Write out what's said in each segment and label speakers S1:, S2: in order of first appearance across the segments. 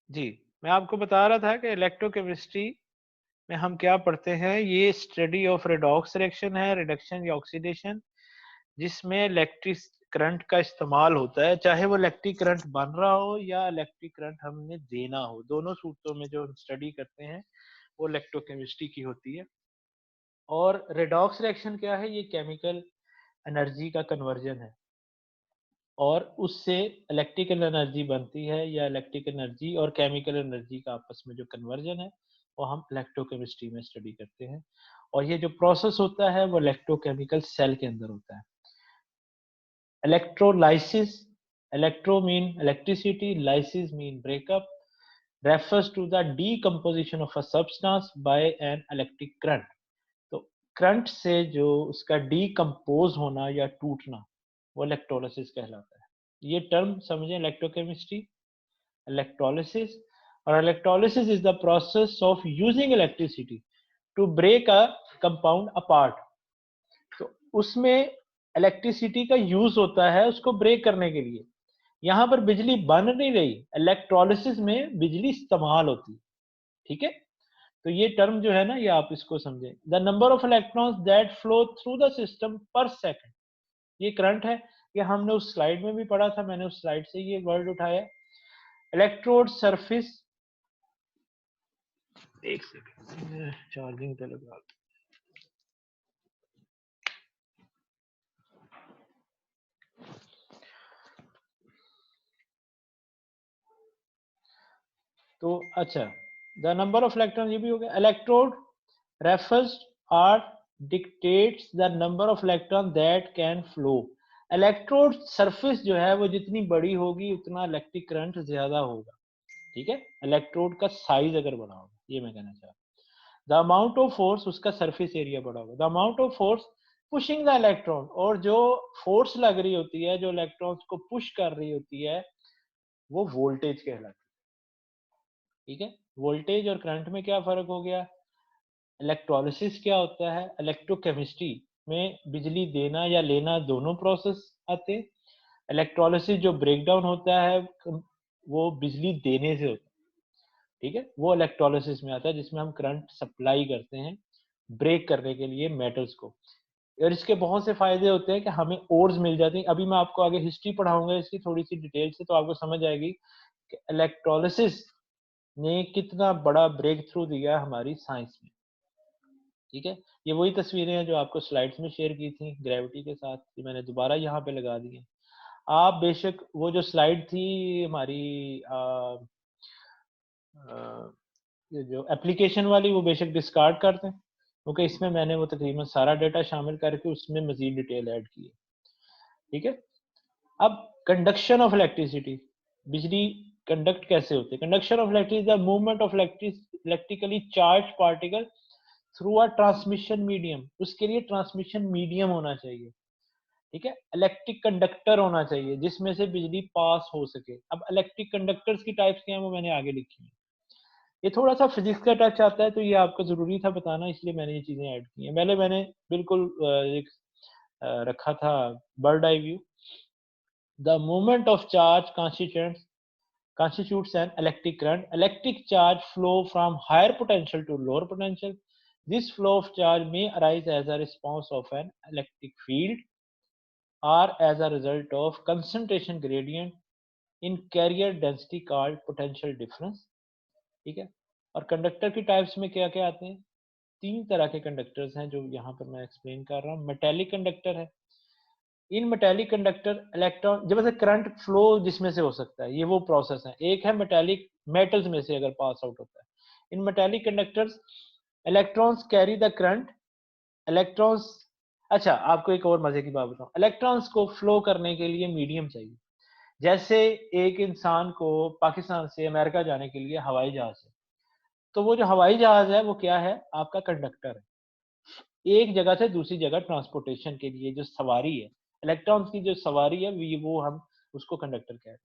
S1: जी, मैं आपको बता रहा था कि इलेक्ट्रोकेमिस्ट्री में हम क्या पढ़ते हैं, ये स्टडी ऑफ रेडॉक्स रिएक्शन है, रिडक्शन या ऑक्सीडेशन, जिसमें इलेक्ट्रिक करंट का इस्तेमाल होता है, चाहे वो इलेक्ट्रिक करंट बन रहा हो या इलेक्ट्रिक करंट हमने देना हो। दोनों सूरतों में जो हम स्टडी करते हैं, वो इलेक्ट्रोकेमिस्ट्री की होती है। और रेडॉक्स रिएक्शन क्या है? ये केमिकल एनर्जी का कन्वर्जन है और उससे इलेक्ट्रिकल एनर्जी बनती है, या इलेक्ट्रिकल एनर्जी और केमिकल एनर्जी का आपस में जो कन्वर्जन है, वो हम इलेक्ट्रोकेमिस्ट्री में स्टडी करते हैं। और ये जो प्रोसेस होता है, वो इलेक्ट्रोकेमिकल सेल के अंदर होता है। Electrolysis, electro mean electricity, lysis mean breakup, refers to the decomposition of a substance by an electric current। तो करंट से जो उसका डीकम्पोज होना या टूटना, वो इलेक्ट्रोलिसिस कहलाता है। ये टर्म समझें, इलेक्ट्रोकेमिस्ट्री, इलेक्ट्रोलिसिस। और electrolysis is the process of using electricity to break a compound apart. तो उसमें इलेक्ट्रिसिटी का यूज होता है उसको ब्रेक करने के लिए। यहाँ पर बिजली बन नहीं रही, इलेक्ट्रोलिसिस में बिजली इस्तेमाल होती है। ठीक है? तो ये टर्म जो है ना, ये आप इसको समझें। The number of electrons that flow through the system पर सेकंड, ये करंट है। ये हमने उस स्लाइड में भी पढ़ा था, मैंने उस स्लाइड से ये वर्ड उठाया। इलेक्ट्रोड सरफेस, एक सेकंड चार्जिंग पे लगा। तो अच्छा, द नंबर ऑफ इलेक्ट्रॉन ये भी हो गया। Electrode refers or dictates the number of electron that can flow. Electrode surface जो है वो जितनी बड़ी होगी उतना इलेक्ट्रिक करंट ज्यादा होगा। ठीक है? इलेक्ट्रोड का साइज अगर बड़ा होगा, ये मैं कहना चाह रहा हूँ। द अमाउंट ऑफ फोर्स, उसका सरफेस एरिया बड़ा होगा। The amount of force pushing the electron, और जो फोर्स लग रही होती है, जो इलेक्ट्रॉन्स को पुश कर रही होती है, वो वोल्टेज कहलाती है। ठीक है? वोल्टेज और करंट में क्या फर्क हो गया? इलेक्ट्रोलिसिस क्या होता है? इलेक्ट्रोकेमिस्ट्री में बिजली देना या लेना दोनों प्रोसेस आते हैं। इलेक्ट्रोलिसिस जो ब्रेकडाउन होता है, वो बिजली देने से होता है। ठीक है? वो इलेक्ट्रोलिसिस में आता है, जिसमें हम करंट सप्लाई करते हैं ब्रेक करने के लिए मेटल्स को। और इसके बहुत से फायदे होते हैं कि हमें ओर्स मिल जाती हैं। अभी मैं आपको आगे हिस्ट्री पढ़ाऊंगा इसकी थोड़ी सी डिटेल से, तो आपको समझ आएगी कि इलेक्ट्रोलिसिस ने कितना बड़ा ब्रेक थ्रू दिया हमारी साइंस में। ठीक है? ये वही तस्वीरें हैं जो आपको स्लाइड्स में शेयर की थी ग्रेविटी के साथ, ये मैंने दोबारा यहाँ पे लगा दी है। आप बेशक वो जो स्लाइड थी हमारी ये जो एप्लीकेशन वाली, वो बेशक डिस्कार्ड कर दें, क्योंकि इसमें मैंने वो तकरीबन सारा डेटा शामिल करके उसमें मजीद डिटेल ऐड की है। ठीक है? अब कंडक्शन ऑफ इलेक्ट्रिसिटी, बिजली कंडक्ट कैसे होती है? Conduction of electricity the movement of electrically charge particle through a transmission medium. उसके लिए ट्रांसमिशन मीडियम होना चाहिए। ठीक है? इलेक्ट्रिक कंडक्टर होना चाहिए जिसमें से बिजली पास हो सके। अब इलेक्ट्रिक कंडक्टर्स की टाइप्स क्या है, वो मैंने आगे लिखी है। ये थोड़ा सा फिजिक्स का टच आता है, तो ये आपको जरूरी था बताना, इसलिए मैंने ये चीजें ऐड की हैं। पहले मैंने बिल्कुल एक रखा था bird eye view. The movement of charge constitutes an electric current. Electric charge flow from higher potential to lower potential. This flow of charge may arise as a response of an electric field or as a result of concentration gradient in carrier density called potential difference। ठीक है? और conductor की types में क्या क्या आते हैं? तीन तरह के कंडक्टर्स हैं जो यहाँ पर मैं एक्सप्लेन कर रहा हूँ। मेटेलिक कंडक्टर है। इन मेटेलिक कंडक्टर इलेक्ट्रॉन, जब ऐसे करंट फ्लो जिसमें से हो सकता है, ये वो प्रोसेस है। एक है मेटेलिक, मेटल्स में से अगर पास आउट होता है। इन metallic conductors electrons carry the current. Electrons, अच्छा आपको एक और मजे की बात बताऊं, इलेक्ट्रॉन्स को फ्लो करने के लिए मीडियम चाहिए। जैसे एक इंसान को पाकिस्तान से अमेरिका जाने के लिए हवाई जहाज है, तो वो जो हवाई जहाज है वो क्या है? आपका कंडक्टर है। एक जगह से दूसरी जगह ट्रांसपोर्टेशन के लिए जो सवारी है, इलेक्ट्रॉन्स की जो सवारी है, वो हम उसको कंडक्टर कहते हैं।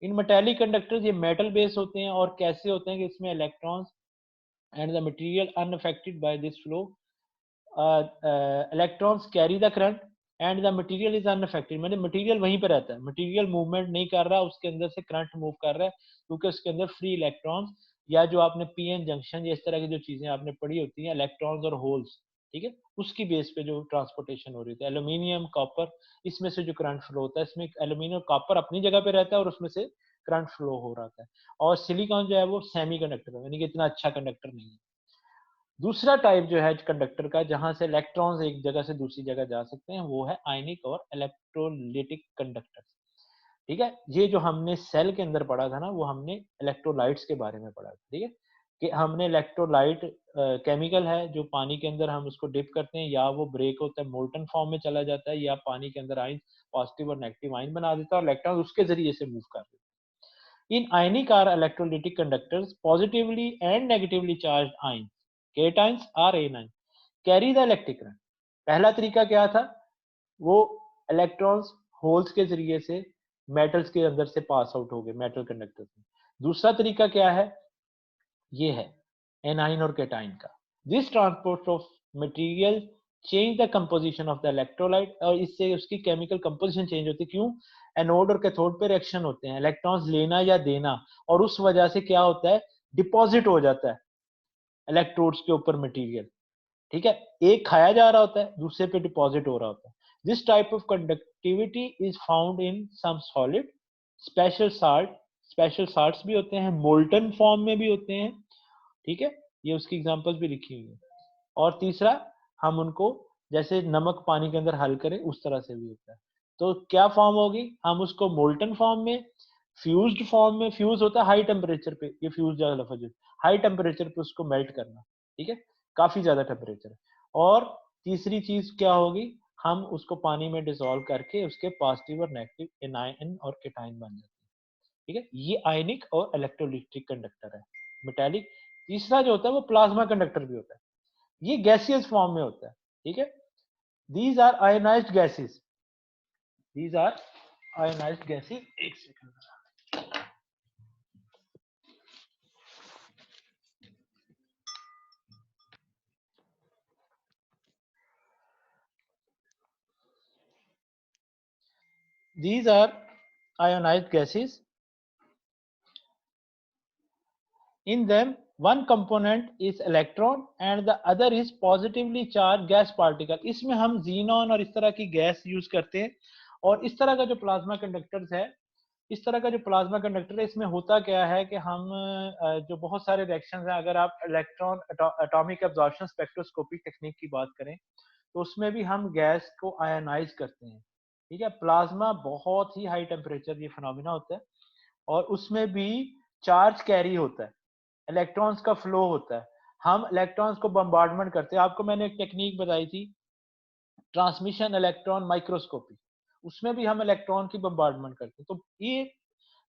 S1: इन मेटेलिक कंडक्टर्स ये मेटल बेस होते हैं, और कैसे होते हैं कि इसमें electrons and the material unaffected by this flow, electrons carry the current. And the material is unaffected, मैंने मटेरियल वहीं पे रहता है, मटेरियल मूवमेंट नहीं कर रहा, उसके अंदर से करंट मूव कर रहा है क्योंकि उसके अंदर फ्री इलेक्ट्रॉन्स या जो आपने पीएन जंक्शन या इस तरह की जो चीजें आपने पढ़ी होती हैं इलेक्ट्रॉन्स और होल्स, ठीक है, उसकी बेस पे जो ट्रांसपोर्टेशन हो रही थी, एल्यूमिनियम कॉपर, इसमें से जो करंट फ्लो होता है, इसमें एल्यूमिनियम कॉपर अपनी जगह पे रहता है और उसमें से करंट फ्लो हो रहा है। और सिलिकॉन जो है वो सेमी कंडक्टर है, यानी कि इतना अच्छा कंडक्टर नहीं है। दूसरा टाइप जो है कंडक्टर का जहां से इलेक्ट्रॉन्स एक जगह से दूसरी जगह जा सकते हैं वो है आयनिक और इलेक्ट्रोलिटिक कंडक्टर। ठीक है, ये जो हमने सेल के अंदर पढ़ा था ना वो हमने इलेक्ट्रोलाइट्स के बारे में पढ़ा था। ठीक है, कि हमने इलेक्ट्रोलाइट केमिकल है जो पानी के अंदर हम उसको डिप करते हैं या वो ब्रेक होता है मोल्टन फॉर्म में चला जाता है या पानी के अंदर आयन पॉजिटिव और नेगेटिव आयन बना देता है और इलेक्ट्रॉन उसके जरिए से मूव कर देता है। In ionic or electrolytic conductors, positively and negatively charged ions, cations or anions, carry the electric current. पहला तरीका क्या था? वो इलेक्ट्रॉन्स होल्स के जरिए से मेटल्स के अंदर से पास आउट हो गए मेटल कंडक्टर्स में। दूसरा तरीका क्या है? ये है एनाइन और केटाइन का। This transport of material change the composition of the electrolyte, और इससे उसकी केमिकल कंपोजिशन चेंज होती है। क्यों? एनोड और कैथोड पे रिएक्शन होते हैं, इलेक्ट्रॉन्स लेना या देना, और उस वजह से क्या होता है, डिपॉजिट हो जाता है इलेक्ट्रोड्स के ऊपर मटेरियल। ठीक है, एक खाया जा रहा होता है, दूसरे पे डिपॉजिट हो रहा होता है। This type of conductivity is found in some solid, special salt, special salts भी होते हैं, मोल्टन फॉर्म में भी होते हैं। ठीक है, ये उसकी एग्जांपल्स भी लिखी हुई है। और तीसरा, हम उनको जैसे नमक पानी के अंदर हल करें उस तरह से भी होता है। तो क्या फॉर्म होगी, हम उसको मोल्टन फॉर्म में, फ्यूज्ड फॉर्म में, फ्यूज होता है हाई टेम्परेचर पे, ये फ्यूज ज्यादा लफज है, हाई टेम्परेचर पे उसको मेल्ट करना। ठीक है, काफी ज्यादा टेम्परेचर। और तीसरी चीज क्या होगी, हम उसको पानी में डिसॉल्व करके उसके पॉजिटिव और नेगेटिव एनायन और केटाइन बन जाते हैं। ठीक है, ये आयनिक और इलेक्ट्रोलिटिक कंडक्टर है, मेटालिक। तीसरा जो होता है वो प्लाज्मा कंडक्टर भी होता है, ये गैसियस फॉर्म में होता है। ठीक है, these are ionised gases, these are ionised gases. एक second, these are ionized gases. In them, one component is electron and the other is positively charged gas particle. इसमें हम xenon और इस तरह की गैस यूज करते हैं। और इस तरह का जो प्लाज्मा कंडक्टर्स है, इस तरह का जो प्लाज्मा कंडक्टर है, इसमें होता क्या है कि हम जो बहुत सारे रिएक्शंस हैं, अगर आप electron atomic absorption spectroscopy technique की बात करें तो उसमें भी हम गैस को आयनाइज करते हैं। ठीक है, प्लाज्मा बहुत ही हाई टेम्परेचर ये फिनोमिना होता है और उसमें भी चार्ज कैरी होता है, इलेक्ट्रॉन्स का फ्लो होता है, हम इलेक्ट्रॉन्स को बम्बार्डमेंट करते हैं। आपको मैंने एक टेक्निक बताई थी ट्रांसमिशन इलेक्ट्रॉन माइक्रोस्कोपी, उसमें भी हम इलेक्ट्रॉन की बम्बार्डमेंट करते हैं। तो ये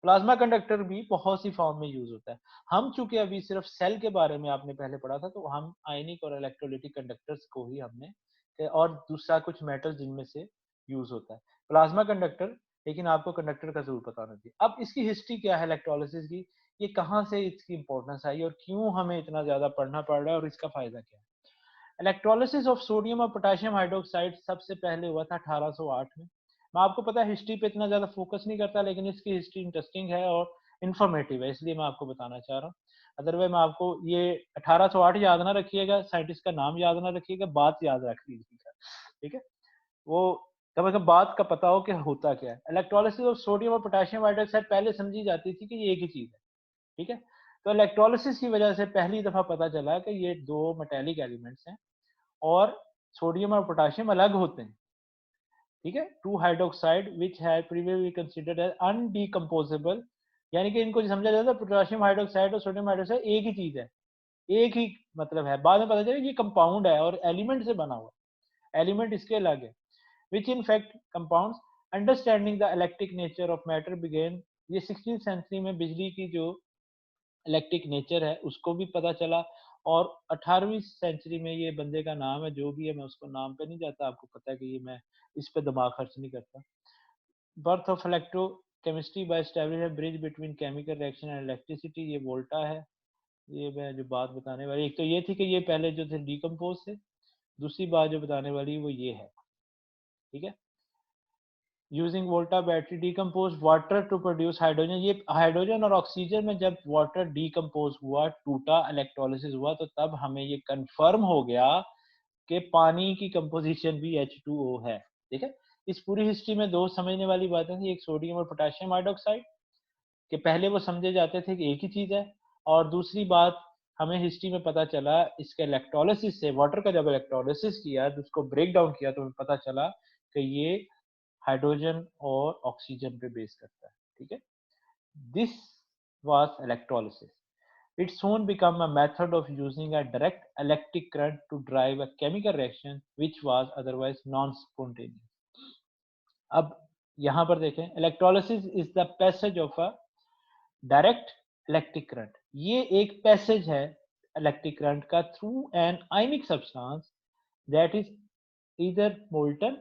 S1: प्लाज्मा कंडक्टर भी बहुत सी फॉर्म में यूज होता है। हम चूंकि अभी सिर्फ सेल के बारे में आपने पहले पढ़ा था तो हम आयनिक और इलेक्ट्रोलिटिक कंडक्टर्स को ही हमने, और दूसरा कुछ मेटल जिनमें से यूज होता है प्लाज्मा कंडक्टर, लेकिन आपको कंडक्टर का जरूर पता होना चाहिए। अब इसकी हिस्ट्री क्या है इलेक्ट्रोलिसिस की, ये कहाँ से इसकी इंपॉर्टेंस आई और क्यों हमें इतना ज्यादा पढ़ना पड़ रहा है और इसका फायदा क्या है। इलेक्ट्रोलिसिस ऑफ सोडियम और पोटेशियम हाइड्रोक्साइड सबसे पहले हुआ था 1808 में। मैं आपको पता है हिस्ट्री पे इतना ज्यादा फोकस नहीं करता, लेकिन इसकी हिस्ट्री इंटरेस्टिंग है और इन्फॉर्मेटिव है, इसलिए मैं आपको बताना चाह रहा हूँ। अदरवाइज मैं आपको ये 1808 याद ना रखिएगा, साइंटिस्ट का नाम याद ना रखिएगा, बात याद रख लीजिएगा। ठीक है, वो कम से कम बात का पता हो कि होता क्या है। इलेक्ट्रोलिसिस ऑफ सोडियम और पोटेशियम हाइड्रोक्साइड पहले समझी जाती थी कि ये एक ही चीज है। ठीक है, तो इलेक्ट्रोलिसिस की वजह से पहली दफा पता चला कि ये दो मेटेलिक एलिमेंट्स हैं और सोडियम और पोटेशियम अलग होते हैं। ठीक है, टू हाइड्रोक्साइड विच है प्रीवियसली कंसीडर्ड एज अनडीकंपोजेबल, यानी कि इनको समझा जाता है पोटेशियम हाइड्रोक्साइड और सोडियम हाइड्रोक्साइड एक ही चीज है, एक ही मतलब है। बाद में पता चला ये कंपाउंड है और एलिमेंट से बना हुआ है, एलिमेंट इसके अलग है, which in fact compounds. Understanding the electric nature of matter begin, ये 16th सेंचुरी में बिजली की जो इलेक्ट्रिक नेचर है उसको भी पता चला। और 18वीं सेंचुरी में ये बंदे का नाम है जो भी है, मैं उसको नाम पे नहीं जाता, आपको पता है कि ये मैं इस पे दिमाग खर्च नहीं करता। Birth of electro chemistry bye establish bridge between chemical reaction and electricity, ये वोल्टा है। ये मैं जो बात बताने वाली, एक तो ये थी कि ये पहले जो थे डिकम्पोज थे, दूसरी बात जो बताने वाली वो ये है। ठीक है, using Volta battery decompose water to produce hydrogen. ये हाइड्रोजन और ऑक्सीजन में जब वाटर डिकम्पोज हुआ, टूटा, इलेक्ट्रोलिसिस हुआ, तो तब हमें ये कंफर्म हो गया कि पानी की कंपोजिशन भी H2O है। ठीक है, इस पूरी हिस्ट्री में दो समझने वाली बातें थी, एक सोडियम और पोटेशियम हाइड्रोक्साइड, कि पहले वो समझे जाते थे कि एक ही चीज है, और दूसरी बात हमें हिस्ट्री में पता चला इसके इलेक्ट्रोलिसिस से, वाटर का जब इलेक्ट्रोलिसिस किया तो उसको ब्रेक डाउन किया तो हमें पता चला कि ये हाइड्रोजन और ऑक्सीजन पे बेस करता है। ठीक है, this was electrolysis. It soon became a method of using a direct electric current to drive a chemical reaction which was otherwise non-spontaneous. अब यहाँ पर देखें, electrolysis is the passage of a direct electric current. ये एक passage है electric current का through an ionic substance that is either molten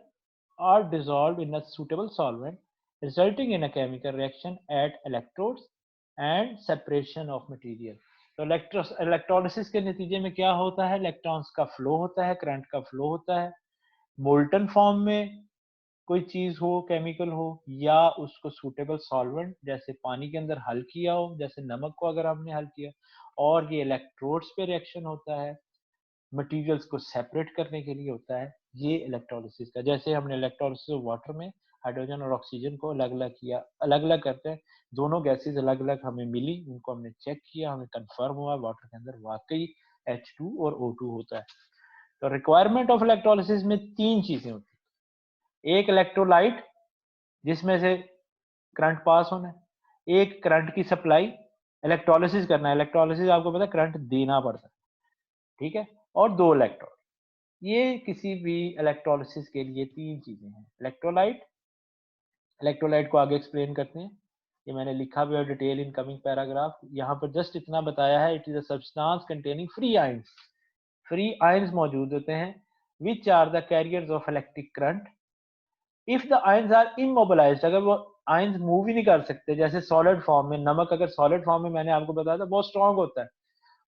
S1: or dissolved in a suitable solvent, resulting in a chemical reaction at electrodes and separation of material. तो electrolysis के नतीजे में क्या होता है, इलेक्ट्रॉन्स का फ्लो होता है, करंट का फ्लो होता है, मोल्टन फॉर्म में कोई चीज हो, केमिकल हो, या उसको सूटेबल सॉल्वेंट जैसे पानी के अंदर हल किया हो, जैसे नमक को अगर हमने हल किया, और ये इलेक्ट्रोड्स पे रिएक्शन होता है, मटेरियल्स को सेपरेट करने के लिए होता है ये इलेक्ट्रोलिसिस का। जैसे हमने इलेक्ट्रोलिसिस वाटर में हाइड्रोजन और ऑक्सीजन को अलग अलग किया, अलग अलग करते हैं, दोनों गैसेस अलग अलग हमें मिली, उनको हमने चेक किया, हमें कंफर्म हुआ वाटर के अंदर वाकई H2 और O2 होता है। तो रिक्वायरमेंट ऑफ इलेक्ट्रोलिसिस में तीन चीजें होती है, एक इलेक्ट्रोलाइट जिसमें से करंट पास होना है, एक करंट की सप्लाई, इलेक्ट्रोलिसिस करना है, इलेक्ट्रोलिसिस आपको पता है करंट देना पड़ता है, ठीक है, और दो इलेक्ट्रॉन। ये किसी भी इलेक्ट्रोलिसिस के लिए तीन चीजें हैं, इलेक्ट्रोलाइट, इलेक्ट्रोलाइट को आगे एक्सप्लेन करते हैं, ये मैंने लिखा भी है डिटेल इन कमिंग पैराग्राफ, यहाँ पर जस्ट इतना बताया है, it is a substance containing free ions, free ions मौजूद होते हैं, which are the carriers of electric current if the ions are immobilised, अगर वो आयंस मूव ही नहीं कर सकते, जैसे सॉलिड फॉर्म में नमक अगर सॉलिड फॉर्म में मैंने आपको बताया था बहुत स्ट्रांग होता है,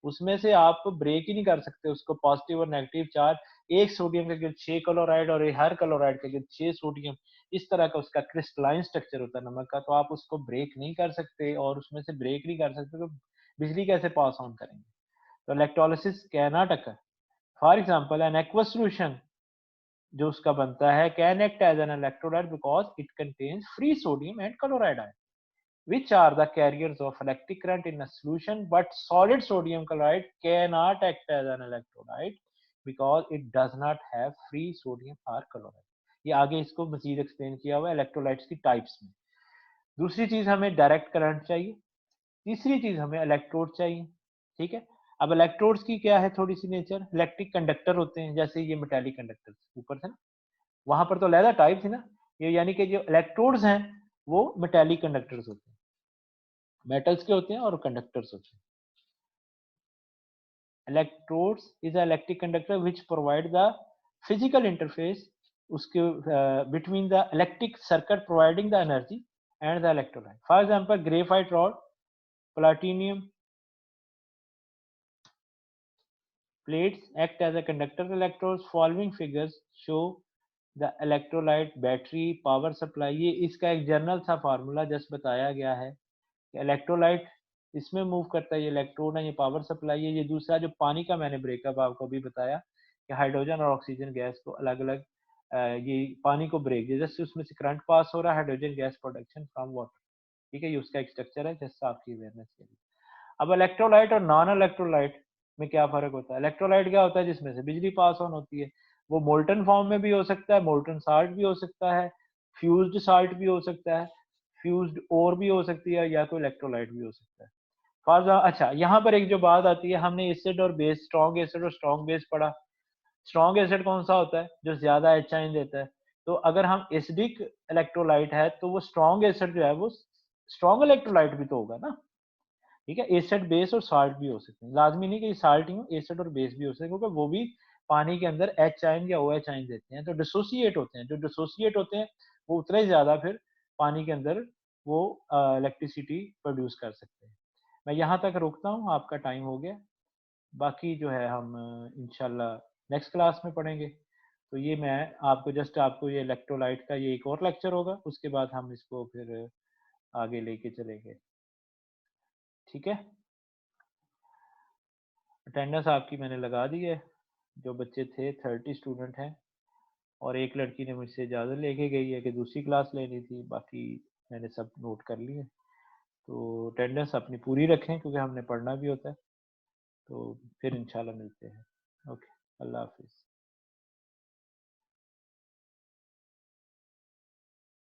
S1: उसमें से आप ब्रेक ही नहीं कर सकते उसको, पॉजिटिव और नेगेटिव चार्ज, एक सोडियम के गिर्द 6 क्लोराइड और हर क्लोराइड के गिर्द 6 सोडियम, इस तरह का उसका क्रिस्टलाइन स्ट्रक्चर होता है नमक का, तो आप उसको ब्रेक नहीं कर सकते, और उसमें से ब्रेक नहीं कर सकते तो बिजली कैसे पास ऑन करेंगे। तो electrolysis can not occur, for example an aqueous solution जो उसका बनता है can act as an electrolyte because it contains free sodium and chloride ion which are the carriers of electric current in a solution, but solid sodium chloride cannot act as an electrolyte because it does not have free sodium or chloride. ये आगे इसको मजीद explain किया हुआ है electrolytes की types में। दूसरी चीज हमें डायरेक्ट करंट चाहिए, तीसरी चीज हमें इलेक्ट्रोड चाहिए। ठीक है, अब इलेक्ट्रोड्स की क्या है थोड़ी सी नेचर, इलेक्ट्रिक कंडक्टर होते हैं, जैसे ये मेटालिक कंडक्टर ऊपर से ना, वहां पर तो अलग टाइप थी ना, ये यानी कि जो इलेक्ट्रोड्स हैं वो मेटालिक कंडक्टर्स होते हैं, मेटल्स के होते हैं और कंडक्टर्स होते हैं। Electrodes is a electric conductor which provide the physical interface उसके between the electric circuit providing the energy and the electrolyte. For example graphite rod, platinum plates act as a conductor electrodes, following figures show the electrolyte battery power supply। ये इसका एक general सा formula just बताया गया है, electrolyte इसमें move करता है, ये इलेक्ट्रोड है, ये पावर सप्लाई है, ये दूसरा जो पानी का मैंने ब्रेकअप आपको भी बताया कि हाइड्रोजन और ऑक्सीजन गैस को अलग अलग ये पानी को ब्रेक, जैसे उसमें से करंट पास हो रहा है, hydrogen gas production from water. ठीक है, ये उसका एक स्ट्रक्चर है जैसा आपकी अवेयरनेस के लिए। अब इलेक्ट्रोलाइट और नॉन इलेक्ट्रोलाइट में क्या फर्क होता है, इलेक्ट्रोलाइट क्या होता है जिसमें से बिजली पास ऑन होती है, वो मोल्टन फॉर्म में भी हो सकता है, मोल्टन साल्ट भी हो सकता है, फ्यूज्ड साल्ट भी हो सकता है, फ्यूज्ड और भी हो सकती है, या तो इलेक्ट्रोलाइट भी हो सकता है। फाजा अच्छा, यहाँ पर एक जो बात आती है, हमने एसिड और बेस, स्ट्रॉन्ग एसिड और स्ट्रॉन्ग बेस पढ़ा। स्ट्रॉन्ग एसिड कौन सा होता है, जो ज्यादा एच आयन देता है, तो अगर हम एसिडिक इलेक्ट्रोलाइट है तो वो स्ट्रॉन्ग एसिड जो है वो स्ट्रॉन्ग इलेक्ट्रोलाइट भी तो होगा ना। ठीक है, एसिड बेस और साल्ट भी हो सकते हैं, लाजमी नहीं कि साल्ट ही हो, एसिड और बेस भी हो सकते हैं, क्योंकि वो भी पानी के अंदर एच आयन या ओ एच आयन देते हैं, तो डिसोसिएट होते हैं, जो डिसोसिएट होते हैं वो उतना ही ज्यादा फिर पानी के अंदर वो इलेक्ट्रिसिटी प्रोड्यूस कर सकते हैं। मैं यहाँ तक रोकता हूँ, आपका टाइम हो गया, बाकी जो है हम इंशाल्लाह नेक्स्ट क्लास में पढ़ेंगे। तो ये मैं आपको जस्ट आपको ये इलेक्ट्रोलाइट का ये एक और लेक्चर होगा, उसके बाद हम इसको फिर आगे लेके चलेंगे। ठीक है, अटेंडेंस आपकी मैंने लगा दी है। जो बच्चे थे 30 स्टूडेंट हैं, और एक लड़की ने मुझसे इजाज़त लेके गई है कि दूसरी क्लास लेनी थी, बाकी मैंने सब नोट कर लिए। तो अटेंडेंस अपनी पूरी रखें क्योंकि हमने पढ़ना भी होता है। तो फिर इंशाल्लाह मिलते हैं। ओके, अल्लाह हाफ़िज़।